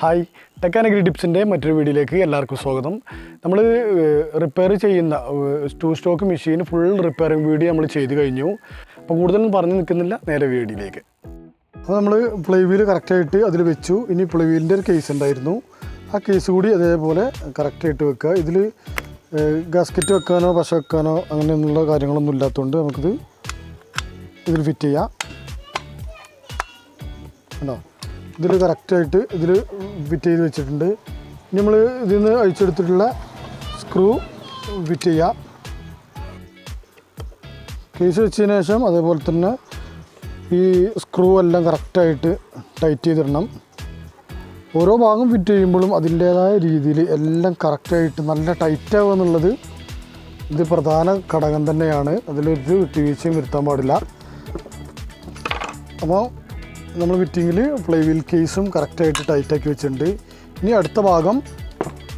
Hi tech and agri ടിപ്സിൻ്റെ മറ്റൊരു വീഡിയോയിലേക്ക് എല്ലാവർക്കും സ്വാഗതം. നമ്മൾ റിപ്പയർ ചെയ്യുന്ന two stock machine full repairing video നമ്മൾ ചെയ്ത് കഴിഞ്ഞു. അപ്പോൾ കൂടുതലൊന്നും പറഞ്ഞു നിൽക്കുന്നില്ല, നേരെ വീഡിയോയിലേക്ക്. അപ്പോൾ നമ്മൾ പ്ലേ വീല് കറക്റ്റായിട്ട് അതിൽ വെച്ചു. ഇനി പ്ലേ വീലിൻ്റെ ഒരു കേസ് ഉണ്ടായിരുന്നു, ആ കേസ് കൂടി അതേപോലെ കറക്റ്റായിട്ട് വെക്കുക. ഇതിൽ ഗാസ്കറ്റ് വെക്കാനോ പശ വെക്കാനോ അങ്ങനെയുള്ള കാര്യങ്ങളൊന്നും ഇല്ലാത്തതുകൊണ്ട് നമുക്കിത് ഇതിൽ ഫിറ്റ് ചെയ്യാം. കണ്ടോ, ഇതിൽ കറക്റ്റായിട്ട് ഇതിൽ ഫിറ്റ് ചെയ്ത് വെച്ചിട്ടുണ്ട്. ഇനി നമ്മൾ ഇതിൽ നിന്ന് അഴിച്ചെടുത്തിട്ടുള്ള സ്ക്രൂ ഫിറ്റ് ചെയ്യാം. കേസ് വെച്ചതിന് ശേഷം അതേപോലെ തന്നെ ഈ സ്ക്രൂ എല്ലാം കറക്റ്റായിട്ട് ടൈറ്റ് ചെയ്തിടണം. ഓരോ ഭാഗം ഫിറ്റ് ചെയ്യുമ്പോഴും അതിൻ്റേതായ രീതിയിൽ എല്ലാം കറക്റ്റായിട്ട് നല്ല ടൈറ്റ് ആവുക എന്നുള്ളത് ഇത് പ്രധാന ഘടകം തന്നെയാണ്. അതിലൊരു വിട്ടുവീഴ്ചയും വരുത്താൻ പാടില്ല. അപ്പോൾ നമ്മൾ ഫിറ്റിങ്ങിൽ പ്ലേ വീൽ കേസും കറക്റ്റായിട്ട് ടൈറ്റാക്കി വെച്ചിട്ടുണ്ട്. ഇനി അടുത്ത ഭാഗം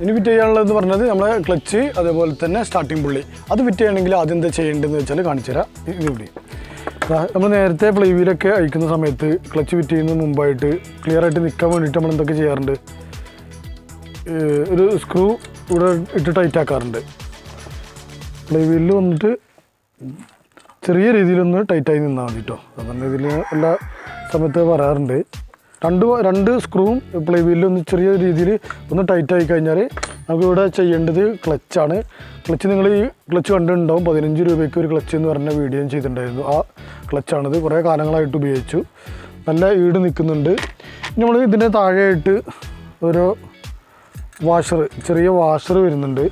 ഇനി ഫിറ്റ് ചെയ്യാനുള്ളതെന്ന് പറഞ്ഞത് നമ്മളെ ക്ലച്ച് അതേപോലെ തന്നെ സ്റ്റാർട്ടിങ് പുള്ളി അത് ഫിറ്റ് ചെയ്യണമെങ്കിൽ ആദ്യം എന്താ ചെയ്യേണ്ടതെന്ന് വെച്ചാൽ കാണിച്ചു തരാം. ഇതിവിടെ നമ്മൾ നേരത്തെ പ്ലേ വീലൊക്കെ അയക്കുന്ന സമയത്ത് ക്ലച്ച് ഫിറ്റ് ചെയ്യുന്നതിന് മുമ്പായിട്ട് ക്ലിയർ ആയിട്ട് നിൽക്കാൻ വേണ്ടിയിട്ട് നമ്മൾ എന്തൊക്കെ ചെയ്യാറുണ്ട്, ഒരു സ്ക്രൂ ഇവിടെ ഇട്ട് ടൈറ്റ് ആക്കാറുണ്ട്. പ്ലേ വീലിൽ വന്നിട്ട് ചെറിയ രീതിയിലൊന്ന് ടൈറ്റായി നിന്നാൽ മതി കേട്ടോ. അതുകൊണ്ട് ഇതിൽ എല്ലാ സമയത്ത് പറയാറുണ്ട്. രണ്ട് സ്ക്രൂവും പ്ലേ വീലിലൊന്ന് ചെറിയ രീതിയിൽ ഒന്ന് ടൈറ്റായി കഴിഞ്ഞാൽ നമുക്കിവിടെ ചെയ്യേണ്ടത് ക്ലച്ചാണ്. ക്ലച്ച് നിങ്ങൾ ഈ ക്ലച്ച് കണ്ടിട്ടുണ്ടാവും, 15 രൂപയ്ക്ക് ഒരു ക്ലച്ച് എന്ന് പറഞ്ഞ വീഡിയോ ചെയ്തിട്ടുണ്ടായിരുന്നു. ആ ക്ലച്ചാണിത്, കുറേ കാലങ്ങളായിട്ട് ഉപയോഗിച്ചു, നല്ല ഈട് നിൽക്കുന്നുണ്ട്. നമ്മൾ ഇതിൻ്റെ താഴെയായിട്ട് ഒരു ചെറിയ വാഷർ വരുന്നുണ്ട്.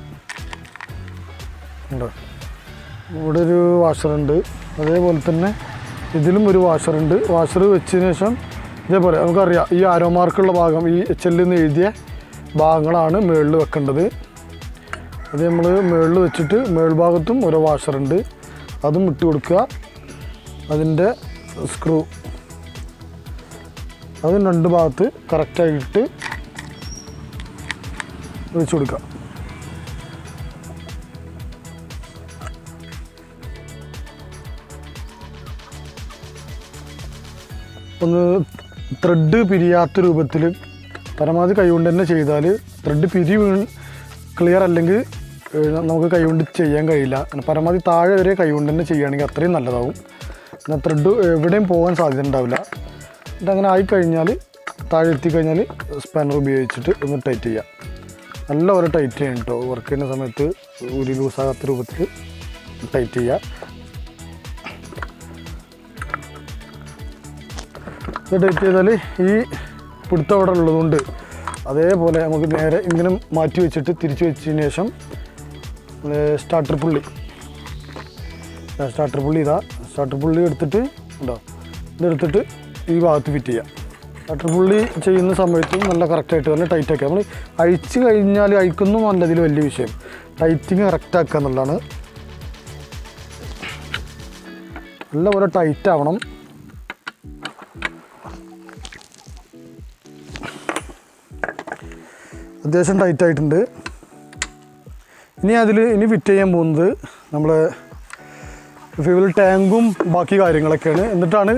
ഉണ്ടോ, ഇവിടെ ഒരു വാഷറുണ്ട്, അതേപോലെ തന്നെ ഇതിലും ഒരു വാഷറുണ്ട്. വാഷർ വെച്ചതിന് ശേഷം ഇതേപോലെ നമുക്കറിയാം ഈ ആരോ മാർക്കുള്ള ഭാഗം, ഈ HL എന്ന് എഴുതിയ ഭാഗങ്ങളാണ് മുകളിൽ വെക്കേണ്ടത്. അത് നമ്മൾ മുകളിൽ വെച്ചിട്ട് മേൾഭാഗത്തും ഓരോ വാഷറുണ്ട്, അതും ഇട്ട് കൊടുക്കുക. അതിൻ്റെ സ്ക്രൂ അതും രണ്ട് ഭാഗത്ത് കറക്റ്റായിട്ട് വെച്ച് കൊടുക്കുക. ഒന്ന് ത്രെഡ് പിരിയാത്ത രൂപത്തിൽ പരമാവധി കൈകൊണ്ട് തന്നെ ചെയ്താൽ, ത്രെഡ് ക്ലിയർ അല്ലെങ്കിൽ നമുക്ക് കൈകൊണ്ട് ചെയ്യാൻ കഴിയില്ല. പരമാവധി താഴെ വരെ കൈകൊണ്ട് തന്നെ ചെയ്യുകയാണെങ്കിൽ അത്രയും നല്ലതാവും. എന്നാൽ ത്രെഡ് എവിടെയും പോകാൻ സാധ്യത ഉണ്ടാവില്ല. ഇതങ്ങനെ ആയിക്കഴിഞ്ഞാൽ താഴെ എത്തിക്കഴിഞ്ഞാൽ സ്പാനർ ഉപയോഗിച്ചിട്ട് ഒന്ന് ടൈറ്റ് ചെയ്യാം. നല്ല പോലെ ടൈറ്റ് ചെയ്യണം കേട്ടോ. വർക്ക് ചെയ്യുന്ന സമയത്ത് ഒരു ലൂസാകാത്ത രൂപത്തിൽ ടൈറ്റ് ചെയ്യുക. ടൈറ്റ് ചെയ്താൽ ഈ പിടുത്തം അവിടെ ഉള്ളതുകൊണ്ട് അതേപോലെ നമുക്ക് നേരെ ഇങ്ങനെ മാറ്റി വെച്ചിട്ട് തിരിച്ച് വെച്ചതിന് ശേഷം സ്റ്റാർട്ടർ പുള്ളി എടുത്തിട്ട് ഉണ്ടോ, ഇതെടുത്തിട്ട് ഈ ഭാഗത്ത് ഫിറ്റ് ചെയ്യാം. സ്റ്റാർട്ടർ പുള്ളി ചെയ്യുന്ന സമയത്ത് നല്ല കറക്റ്റായിട്ട് തന്നെ ടൈറ്റാക്കുക. നമ്മൾ അഴിച്ച് കഴിഞ്ഞാൽ അഴിക്കുന്നു നല്ലതിൽ വലിയ വിഷയം, ടൈറ്റിങ് കറക്റ്റാക്കുക എന്നുള്ളതാണ്. നല്ലപോലെ ടൈറ്റ് ആവണം. അത്യാവശ്യം ടൈറ്റായിട്ടുണ്ട്. ഇനി ഫിറ്റ് ചെയ്യാൻ പോകുന്നത് നമ്മൾ ഫ്യൂവൽ ടാങ്കും ബാക്കി കാര്യങ്ങളൊക്കെയാണ്. എന്നിട്ടാണ്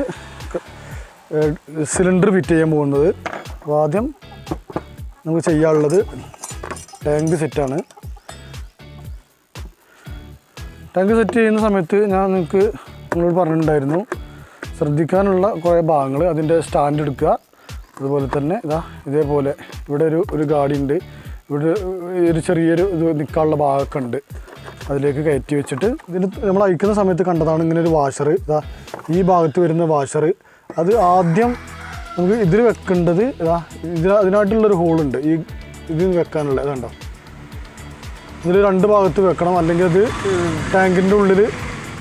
സിലിണ്ടർ ഫിറ്റ് ചെയ്യാൻ പോകുന്നത്. അപ്പോൾ ആദ്യം നമുക്ക് ചെയ്യാനുള്ളത് ടാങ്ക് സെറ്റാണ്. ടാങ്ക് സെറ്റ് ചെയ്യുന്ന സമയത്ത് ഞാൻ നിങ്ങളോട് പറഞ്ഞിട്ടുണ്ടായിരുന്നു ശ്രദ്ധിക്കാനുള്ള കുറേ ഭാഗങ്ങൾ. അതിൻ്റെ സ്റ്റാൻഡ് എടുക്കുക, അതുപോലെ തന്നെ ഇതേപോലെ ഇവിടെ ഒരു ഗാഡി ഉണ്ട്, ഇവിടെ ഒരു ചെറിയൊരു ഇത് നിൽക്കാനുള്ള ഭാഗമൊക്കെ ഉണ്ട്, അതിലേക്ക് കയറ്റി വെച്ചിട്ട് ഇതിന് നമ്മൾ അയക്കുന്ന സമയത്ത് കണ്ടതാണ് ഇങ്ങനെ ഒരു വാഷർ. ഈ ഭാഗത്ത് വരുന്ന വാഷർ അത് ആദ്യം നമുക്ക് ഇതിൽ വെക്കേണ്ടത് അതിനായിട്ടുള്ളൊരു ഹോളുണ്ട് ഈ ഇതിന് വെക്കാനുള്ള. അതുണ്ടോ, ഇതിൽ രണ്ട് ഭാഗത്ത് വെക്കണം, അല്ലെങ്കിൽ അത് ടാങ്കിൻ്റെ ഉള്ളിൽ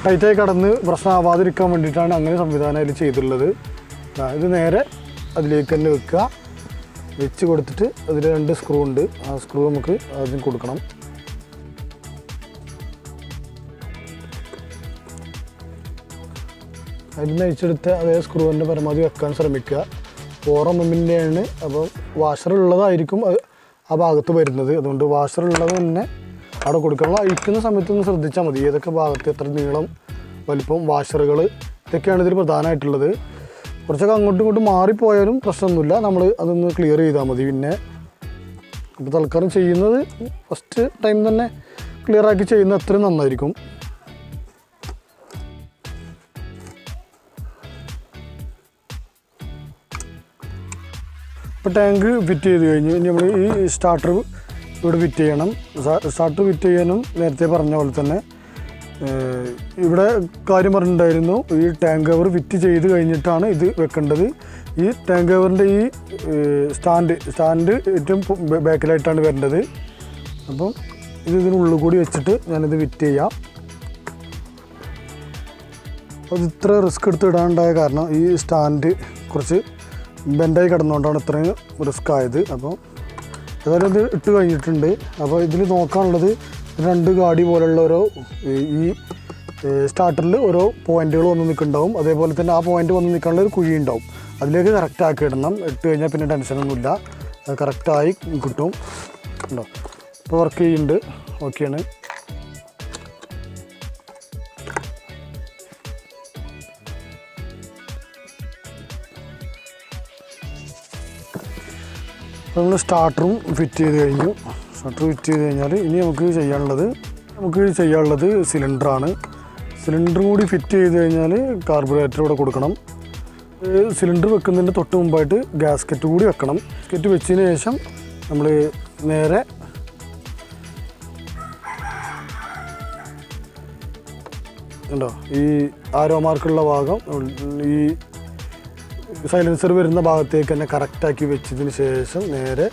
ടൈറ്റായി കടന്ന് പ്രശ്നമാവാതിരിക്കാൻ വേണ്ടിയിട്ടാണ് അങ്ങനെ സംവിധാനം അതിൽ ചെയ്തിട്ടുള്ളത്. ഇത് നേരെ അതിലേക്ക് തന്നെ വെക്കുക. വെച്ച് കൊടുത്തിട്ട് അതിൽ 2 സ്ക്രൂ ഉണ്ട്, ആ സ്ക്രൂ നമുക്ക് ആദ്യം കൊടുക്കണം. അതിൽ നിന്ന് അഴിച്ചെടുത്ത് അതേ സ്ക്രൂ തന്നെ പരമാവധി വെക്കാൻ ശ്രമിക്കുക. 4 mm അപ്പോൾ വാഷറുള്ളതായിരിക്കും ആ ഭാഗത്ത് വരുന്നത്. അതുകൊണ്ട് വാഷറുള്ളത് തന്നെ അവിടെ കൊടുക്കണം. അഴിക്കുന്ന സമയത്തൊന്ന് ശ്രദ്ധിച്ചാൽ മതി ഏതൊക്കെ ഭാഗത്ത് എത്ര നീളം, വലിപ്പം, വാഷറുകൾ ഇതൊക്കെയാണ് ഇതിൽ പ്രധാനമായിട്ടുള്ളത്. കുറച്ചൊക്കെ അങ്ങോട്ടും ഇങ്ങോട്ടും മാറിപ്പോയാലും പ്രശ്നമൊന്നുമില്ല, നമ്മൾ അതൊന്ന് ക്ലിയർ ചെയ്താൽ മതി. പിന്നെ ഇപ്പോൾ തൽക്കാലം ചെയ്യുന്നത് ഫസ്റ്റ് ടൈം തന്നെ ക്ലിയർ ആക്കി ചെയ്യുന്നത് അത്രയും നന്നായിരിക്കും. ഇപ്പോൾ ടാങ്ക് ഫിറ്റ് ചെയ്ത് കഴിഞ്ഞ് ഇനി നമ്മൾ ഈ സ്റ്റാർട്ടർ ഇവിടെ ഫിറ്റ് ചെയ്യണം. സ്റ്റാർട്ടർ ഫിറ്റ് ചെയ്യാനും നേരത്തെ പറഞ്ഞ പോലെ തന്നെ ഇവിടെ കാര്യം പറഞ്ഞിട്ടുണ്ടായിരുന്നു, ഈ ടാങ്ക് കവർ ഫിറ്റ് ചെയ്ത് കഴിഞ്ഞിട്ടാണ് ഇത് വെക്കേണ്ടത്. ഈ ടാങ്ക് കവറിൻ്റെ ഈ സ്റ്റാൻഡ് ഏറ്റവും ബാക്കിലായിട്ടാണ് വരേണ്ടത്. അപ്പം ഇതിനുള്ളിൽ കൂടി വെച്ചിട്ട് ഞാനിത് ഫിറ്റ് ചെയ്യാം. അപ്പോൾ ഇത് ഇത്ര റിസ്ക് എടുത്ത് ഇടാനുണ്ടായ കാരണം ഈ സ്റ്റാൻഡ് കുറച്ച് ബെൻഡായി കിടന്നുകൊണ്ടാണ് ഇത്രയും റിസ്ക് ആയത്. അപ്പോൾ ഏതായാലും ഇത് ഇട്ട് കഴിഞ്ഞിട്ടുണ്ട്. അപ്പോൾ ഇതിൽ നോക്കാനുള്ളത് 2 ഗാഡി പോലുള്ള ഓരോ ഈ സ്റ്റാർട്ടറിൽ ഓരോ പോയിന്റുകൾ വന്ന് നിൽക്കുന്നുണ്ടാവും. അതേപോലെ തന്നെ ആ പോയിന്റ് വന്ന് നിൽക്കാനുള്ള ഒരു കുഴി ഉണ്ടാവും. അതിലേക്ക് കറക്റ്റ് ആക്കി ഇടണം. ഇട്ട് കഴിഞ്ഞാൽ പിന്നെ ടെൻഷനൊന്നുമില്ല, അത് കറക്റ്റായി കിട്ടും. ഉണ്ടോ? ഇപ്പോൾ വർക്ക് ചെയ്യുന്നുണ്ട്, ഓക്കെയാണ്. നമ്മൾ സ്റ്റാർട്ടറും ഫിറ്റ് ചെയ്ത് കഴിഞ്ഞു. സ്റ്റാർട്ടർ ഫിറ്റ് ചെയ്ത് കഴിഞ്ഞാൽ ഇനി നമുക്ക് ചെയ്യാനുള്ളത് സിലിണ്ടറാണ്. സിലിണ്ടറും കൂടി ഫിറ്റ് ചെയ്ത് കഴിഞ്ഞാൽ കാർബറേറ്റർ ഇവിടെ കൊടുക്കണം. സിലിണ്ടർ വെക്കുന്നതിൻ്റെ തൊട്ട് മുമ്പായിട്ട് ഗാസ്കറ്റ് കൂടി വെക്കണം. ഗാസ്കറ്റ് വെച്ചതിന് ശേഷം നമ്മൾ നേരെ ഉണ്ടോ ഈ ആരോ മാർക്കുള്ള ഭാഗം ഈ സൈലൻസർ വരുന്ന ഭാഗത്തേക്ക് തന്നെ കറക്റ്റാക്കി വെച്ചതിന് ശേഷം നേരെ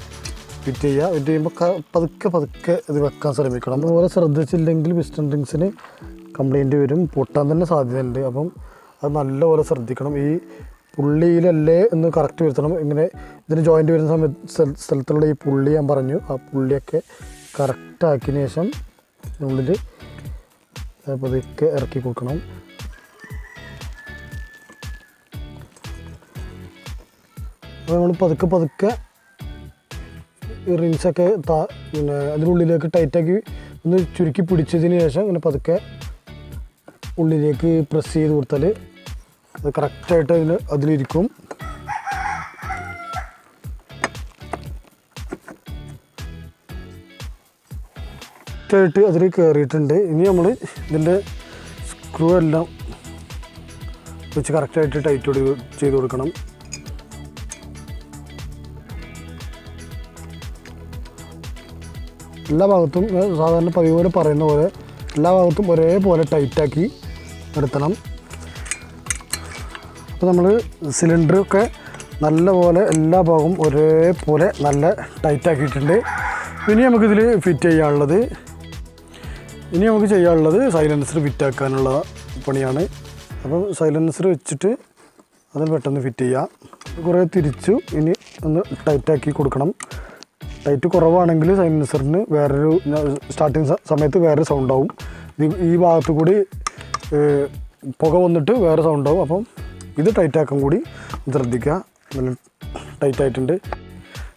ഫിറ്റ് ചെയ്യുക. ഫിറ്റ് ചെയ്യുമ്പോൾ പതുക്കെ ഇത് വെക്കാൻ ശ്രമിക്കണം. അതുപോലെ ശ്രദ്ധിച്ചില്ലെങ്കിൽ പിസ്റ്റൺ റിങ്സിന് കംപ്ലൈൻറ്റ് വരും, പൊട്ടാൻ തന്നെ സാധ്യതയുണ്ട്. അപ്പം അത് നല്ലപോലെ ശ്രദ്ധിക്കണം. ഈ പുള്ളിയിലല്ലേ എന്ന് കറക്റ്റ് വരുത്തണം. ഇങ്ങനെ ഇതിന് ജോയിൻറ്റ് വരുന്ന സ്ഥലത്തുള്ള ഈ പുള്ളി ഞാൻ പറഞ്ഞു, ആ പുള്ളിയൊക്കെ കറക്റ്റാക്കിയതിന് ശേഷം ഉള്ളിൽ പതുക്കെ ഇറക്കി കൊടുക്കണം. അപ്പോൾ നമ്മൾ പതുക്കെ ഈ റിൻസൊക്കെ പിന്നെ അതിനുള്ളിലേക്ക് ടൈറ്റാക്കി ഒന്ന് ചുരുക്കി പിടിച്ചതിന് ശേഷം ഇങ്ങനെ പതുക്കെ ഉള്ളിലേക്ക് പ്രസ് ചെയ്ത് കൊടുത്താൽ അത് കറക്റ്റായിട്ട് അതിലിരിക്കും. കറക്റ്റായിട്ട് അതിൽ കയറിയിട്ടുണ്ട്. ഇനി നമ്മൾ ഇതിൻ്റെ സ്ക്രൂ എല്ലാം വെച്ച് കറക്റ്റായിട്ട് ടൈറ്റ് ചെയ്ത് കൊടുക്കണം. എല്ലാ ഭാഗത്തും സാധാരണ പതിവ് പോലെ പറയുന്ന പോലെ എല്ലാ ഭാഗത്തും ഒരേപോലെ ടൈറ്റാക്കി നിർത്തണം. അപ്പോൾ നമ്മൾ സിലിണ്ടറൊക്കെ നല്ലപോലെ എല്ലാ ഭാഗവും ഒരേപോലെ നല്ല ടൈറ്റാക്കിയിട്ടുണ്ട്. ഇനി നമുക്കിതിൽ ഫിറ്റ് ചെയ്യാനുള്ളത് സൈലൻസർ ഫിറ്റാക്കാനുള്ള പണിയാണ്. അപ്പം സൈലൻസർ വെച്ചിട്ട് അതിൽ പെട്ടെന്ന് ഫിറ്റ് ചെയ്യാം. കുറേ തിരിച്ചു ഇനി ഒന്ന് ടൈറ്റാക്കി കൊടുക്കണം. ടൈറ്റ് കുറവാണെങ്കിൽ സൈലൻസറിന് വേറൊരു സ്റ്റാർട്ടിങ് സമയത്ത് വേറെ സൗണ്ടാവും. ഈ ഭാഗത്ത് കൂടി പുക വന്നിട്ട് വേറെ സൗണ്ടാവും. അപ്പം ഇത് ടൈറ്റാക്കാൻ കൂടി ശ്രദ്ധിക്കുക. നല്ല ടൈറ്റായിട്ടുണ്ട്.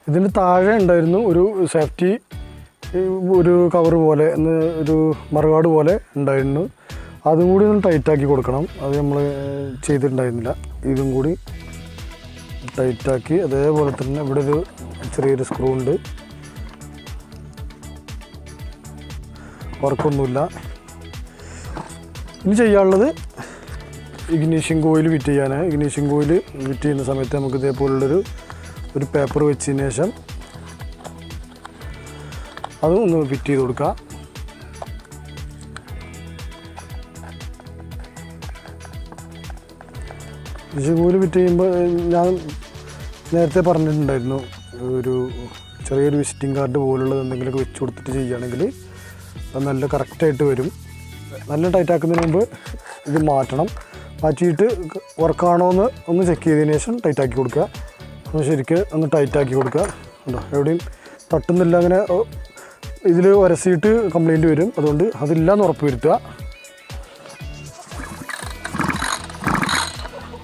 ഇതിന് താഴെ ഉണ്ടായിരുന്നു ഒരു സേഫ്റ്റി ഒരു കവർ പോലെ ഒരു മറുകാട് പോലെ ഉണ്ടായിരുന്നു. അതും കൂടി ഒന്ന് ടൈറ്റാക്കി കൊടുക്കണം. അത് നമ്മൾ ചെയ്തിട്ടുണ്ടായിരുന്നില്ല. ഇതും കൂടി ടൈറ്റാക്കി അതേപോലെ തന്നെ ഇവിടെ ഒരു ചെറിയൊരു സ്ക്രൂ ഉണ്ട്. വർക്കൊന്നുമില്ല. ഇനി ചെയ്യാനുള്ളത് ഇഗ്നീഷ്യൻ കോയിൽ ഫിറ്റ് ചെയ്യാനാണ്. ഇഗ്നീഷ്യൻ കോയിൽ ഫിറ്റ് ചെയ്യുന്ന സമയത്ത് നമുക്ക് ഇതേപോലുള്ളൊരു പേപ്പർ വെച്ചതിന് ശേഷം അതും ഒന്ന് ഫിറ്റ് ചെയ്ത് കൊടുക്കുക. ഇഗ്നീഷ്യൻ കോയിൽ ഫിറ്റ് ചെയ്യുമ്പോൾ ഞാൻ നേരത്തെ പറഞ്ഞിട്ടുണ്ടായിരുന്നു, ഒരു ചെറിയൊരു വിസിറ്റിംഗ് കാർഡ് പോലുള്ളത് എന്തെങ്കിലുമൊക്കെ വെച്ച് കൊടുത്തിട്ട് ചെയ്യുകയാണെങ്കിൽ അത് നല്ല കറക്റ്റായിട്ട് വരും. നല്ല ടൈറ്റാക്കുന്നതിന് മുമ്പ് ഇത് മാറ്റിയിട്ട് വർക്കാണോ എന്ന് ഒന്ന് ചെക്ക് ചെയ്തതിന് ശേഷം ടൈറ്റാക്കി കൊടുക്കുക. ശരിക്കും ഒന്ന് ടൈറ്റാക്കി കൊടുക്കുക. ഉണ്ടോ, എവിടെയും തട്ടുന്നില്ല. അങ്ങനെ ഇതിൽ ഉരസിയിട്ട് കംപ്ലൈൻറ്റ് വരും. അതുകൊണ്ട് അതില്ലാന്ന് ഉറപ്പ് വരുത്തുക.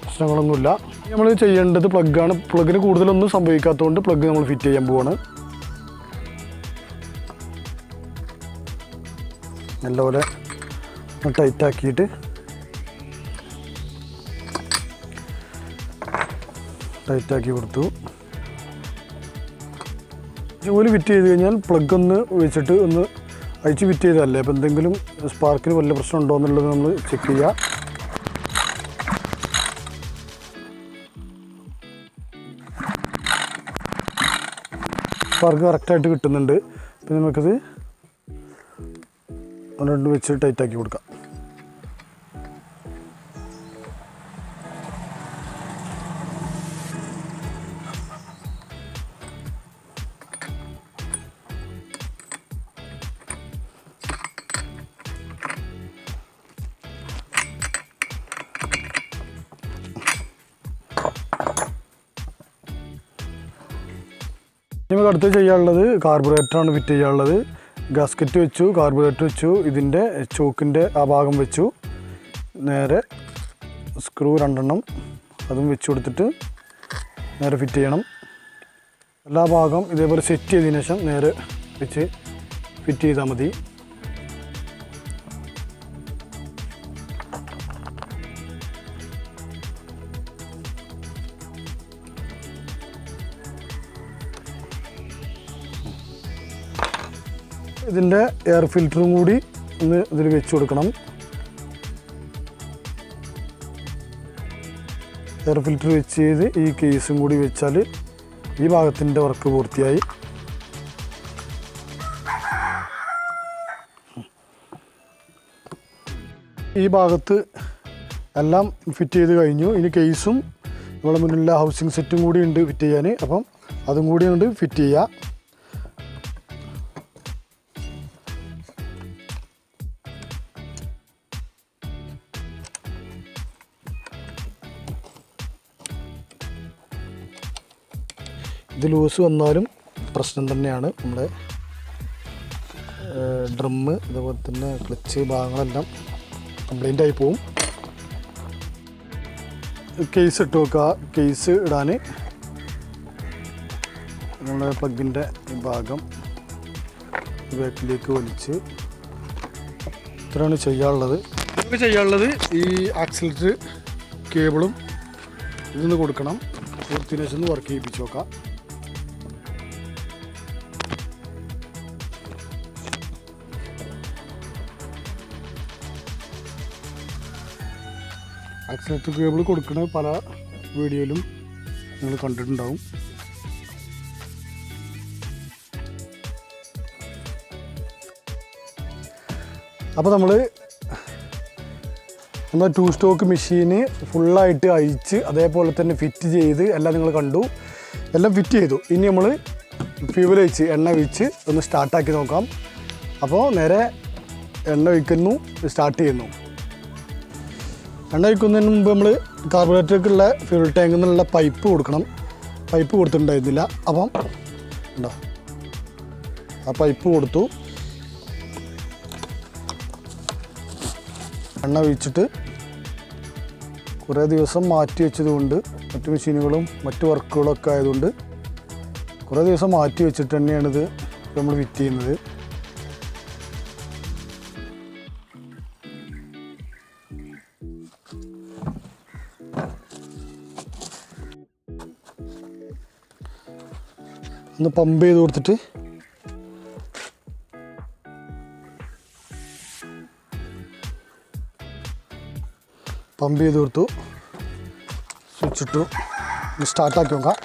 പ്രശ്നങ്ങളൊന്നുമില്ല. നമ്മൾ ചെയ്യേണ്ടത് പ്ലഗ്ഗാണ്. പ്ലഗിന് കൂടുതലൊന്നും സംഭവിക്കാത്തതുകൊണ്ട് പ്ലഗ് നമ്മൾ ഫിറ്റ് ചെയ്യാൻ പോവാണ്. നല്ലപോലെ ടൈറ്റാക്കിയിട്ട് ടൈറ്റാക്കി കൊടുത്തു. ജോലി ഫിറ്റ് ചെയ്ത് കഴിഞ്ഞാൽ പ്ലഗ് ഒന്ന് വെച്ചിട്ട് ഒന്ന് അഴിച്ച് ഫിറ്റ് ചെയ്തതല്ലേ, അപ്പോൾ എന്തെങ്കിലും സ്പാർക്കിന് വല്ല പ്രശ്നം ഉണ്ടോ എന്നുള്ളത് നമ്മൾ ചെക്ക് ചെയ്യുക. സ്പാർക്ക് കറക്റ്റായിട്ട് കിട്ടുന്നുണ്ട്. പിന്നെ നമുക്കത് ഒന്ന് വെച്ച് ടൈറ്റാക്കി കൊടുക്കാം. നമുക്ക് അടുത്ത് ചെയ്യാനുള്ളത് കാർബറേറ്ററാണ് ഫിറ്റ് ചെയ്യാനുള്ളത്. ഗാസ്കറ്റ് വെച്ചു, കാർബറേറ്റർ വെച്ചു, ഇതിൻ്റെ ചോക്കിൻ്റെ ആ ഭാഗം വെച്ചു. നേരെ സ്ക്രൂ 2 അതും വെച്ച് കൊടുത്തിട്ട് നേരെ ഫിറ്റ് ചെയ്യണം. എല്ലാ ഭാഗം ഇതേപോലെ സെറ്റ് ചെയ്തതിന് ശേഷം നേരെ വെച്ച് ഫിറ്റ് ചെയ്താൽ മതി. ഇതിൻ്റെ എയർ ഫിൽറ്ററും കൂടി ഒന്ന് ഇതിൽ വെച്ച് കൊടുക്കണം. എയർ ഫിൽറ്റർ വെച്ച് ചെയ്ത് ഈ കേസും കൂടി വെച്ചാൽ ഈ ഭാഗത്തിൻ്റെ വർക്ക് പൂർത്തിയായി. ഈ ഭാഗത്ത് എല്ലാം ഫിറ്റ് ചെയ്ത് കഴിഞ്ഞു. ഇനി കേസും നമ്മുടെ മുന്നിലുള്ള ഹൗസിംഗ് സെറ്റും കൂടി ഉണ്ട് ഫിറ്റ് ചെയ്യാൻ. അപ്പം അതും കൂടി ഉണ്ട് ഫിറ്റ് ചെയ്യുക. ഇത് ലൂസ് വന്നാലും പ്രശ്നം തന്നെയാണ്. നമ്മുടെ ഡ്രമ്മ് അതുപോലെ തന്നെ ക്ലച്ച് ഭാഗങ്ങളെല്ലാം കംപ്ലൈൻ്റ് ആയി പോവും. കേസ് ഇട്ട് വെക്കുക. കേസ് ഇടാൻ നമ്മുടെ പ്ലഗിൻ്റെ ഈ ഭാഗം ബാക്കിലേക്ക് വലിച്ച് ഇത്രയാണ് ചെയ്യാനുള്ളത്. നമുക്ക് ചെയ്യാനുള്ളത് ഈ ആക്സിലറേറ്റർ കേബിളും ഇതൊന്ന് കൊടുക്കണം. പൂർത്തിനേശം വർക്ക് ചെയ്യിപ്പിച്ച് നോക്കാം. ആക്സിലറേറ്റർ കേബിൾ കൊടുക്കുന്ന പല വീഡിയോയിലും നിങ്ങൾ കണ്ടിട്ടുണ്ടാവും. അപ്പോൾ നമ്മൾ നമ്മുടെ 2 സ്റ്റോക്ക് മെഷീന് ഫുള്ളായിട്ട് അഴിച്ച് അതേപോലെ തന്നെ ഫിറ്റ് ചെയ്ത് എല്ലാം നിങ്ങൾ കണ്ടു. എല്ലാം ഫിറ്റ് ചെയ്തു. ഇനി നമ്മൾ ഫ്യൂവൽ ഒഴിച്ച് എണ്ണ ഒഴിച്ച് ഒന്ന് സ്റ്റാർട്ടാക്കി നോക്കാം. അപ്പോൾ നേരെ എണ്ണ ഒഴിക്കുന്നു, സ്റ്റാർട്ട് ചെയ്യുന്നു. എണ്ണ ഒഴിക്കുന്നതിന് മുമ്പ് നമ്മൾ കാർബറേറ്ററിലേക്കുള്ള ഫ്യൂൽ ടാങ്കിൽ നിന്നുള്ള പൈപ്പ് കൊടുക്കണം. പൈപ്പ് കൊടുത്തിട്ടുണ്ടായിരുന്നില്ല. അപ്പം ഉണ്ടോ ആ പൈപ്പ് കൊടുത്തു. എണ്ണ ഒഴിച്ചിട്ട് കുറേ ദിവസം മാറ്റി വെച്ചതുകൊണ്ട് മറ്റു മെഷീനുകളും മറ്റു വർക്കുകളൊക്കെ ആയതുകൊണ്ട് കുറേ ദിവസം മാറ്റി വെച്ചിട്ട് തന്നെയാണിത് നമ്മൾ ഫിറ്റ് ചെയ്യുന്നത്. ഒന്ന് പമ്പ് ചെയ്ത് കൊടുത്തിട്ട് പമ്പ് ചെയ്ത് കൊടുത്തു. സ്വിച്ച് ഇട്ടു. സ്റ്റാർട്ടാക്കി നോക്കാം.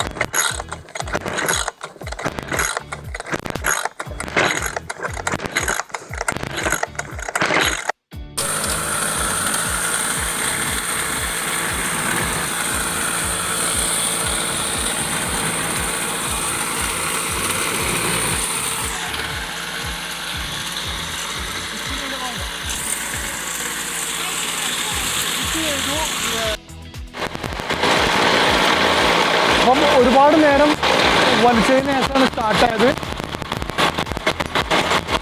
അപ്പം ഒരുപാട് നേരം വലിച്ചതിന് ശേഷമാണ് സ്റ്റാർട്ടായത്.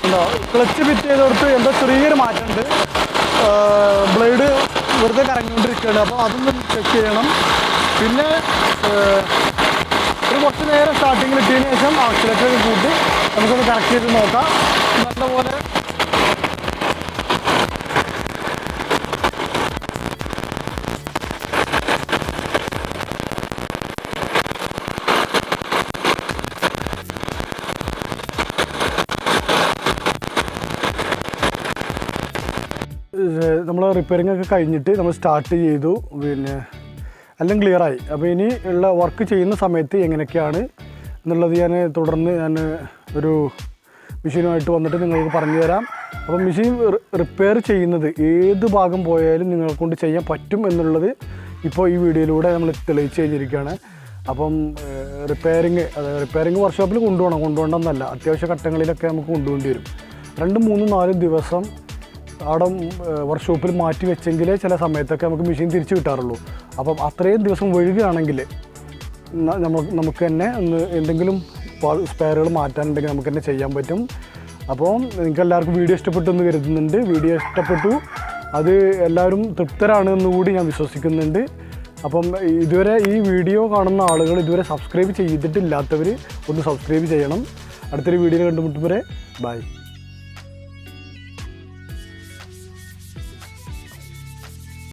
ഉണ്ടോ ക്ലച്ച് ഫിറ്റ് ചെയ്തെടുത്ത് എന്തോ ചെറിയൊരു മാറ്റമുണ്ട്. ബ്ലേഡ് വെറുതെ കറങ്ങിക്കൊണ്ടിരിക്കുകയാണ്. അപ്പോൾ അതൊന്ന് ചെക്ക് ചെയ്യണം. പിന്നെ ഒരു കുറച്ച് നേരം സ്റ്റാർട്ടിങ്ങിൽ ഇട്ടതിന് ശേഷം ആക്സിലറേറ്റർ കൂട്ടി നമുക്കൊന്ന് കറക്റ്റ് ചെയ്ത് നോക്കാം. നല്ലപോലെ നമ്മൾ റിപ്പയറിംഗ് ഒക്കെ കഴിഞ്ഞിട്ട് നമ്മൾ സ്റ്റാർട്ട് ചെയ്തു, പിന്നെ എല്ലാം ക്ലിയറായി. അപ്പോൾ ഇനി ഉള്ള വർക്ക് ചെയ്യുന്ന സമയത്ത് എങ്ങനെയൊക്കെയാണ് എന്നുള്ളത് തുടർന്ന് ഞാൻ ഒരു മെഷീനുമായിട്ട് വന്നിട്ട് നിങ്ങൾക്ക് പറഞ്ഞു തരാം. അപ്പോൾ മെഷീൻ റിപ്പയർ ചെയ്യുന്നത് ഏത് ഭാഗം പോയാലും നിങ്ങളെ കൊണ്ട് ചെയ്യാൻ പറ്റും എന്നുള്ളത് ഇപ്പോൾ ഈ വീഡിയോയിലൂടെ നമ്മൾ തെളിയിച്ച് കഴിഞ്ഞിരിക്കുകയാണ്. അപ്പം റിപ്പയറിങ് വർക്ക്ഷോപ്പിൽ കൊണ്ടുപോകണമെന്നല്ല, അത്യാവശ്യ ഘട്ടങ്ങളിലൊക്കെ നമുക്ക് കൊണ്ടുപോകേണ്ടി വരും. 2, 3, 4 ദിവസം അവിടെ വർക്ക്ഷോപ്പിൽ മാറ്റി വെച്ചെങ്കിലേ ചില സമയത്തൊക്കെ നമുക്ക് മെഷീൻ തിരിച്ച് കിട്ടാറുള്ളൂ. അപ്പം അത്രയും ദിവസം വഴുകുകയാണെങ്കിൽ നമുക്ക് തന്നെ എന്തെങ്കിലും സ്പെയറുകൾ മാറ്റാനുണ്ടെങ്കിൽ നമുക്ക് തന്നെ ചെയ്യാൻ പറ്റും. അപ്പോൾ നിങ്ങൾക്ക് എല്ലാവർക്കും വീഡിയോ ഇഷ്ടപ്പെട്ടു എന്ന് കരുതുന്നുണ്ട്. വീഡിയോ ഇഷ്ടപ്പെട്ടു, അത് എല്ലാവരും തൃപ്തരാണ് എന്നുകൂടി ഞാൻ വിശ്വസിക്കുന്നുണ്ട്. അപ്പം ഇതുവരെ ഈ വീഡിയോ കാണുന്ന ആളുകൾ ഇതുവരെ സബ്സ്ക്രൈബ് ചെയ്തിട്ടില്ലാത്തവർ ഒന്ന് സബ്സ്ക്രൈബ് ചെയ്യണം. അടുത്തൊരു വീഡിയോയിൽ കണ്ടുമുട്ടും വരെ ബൈ.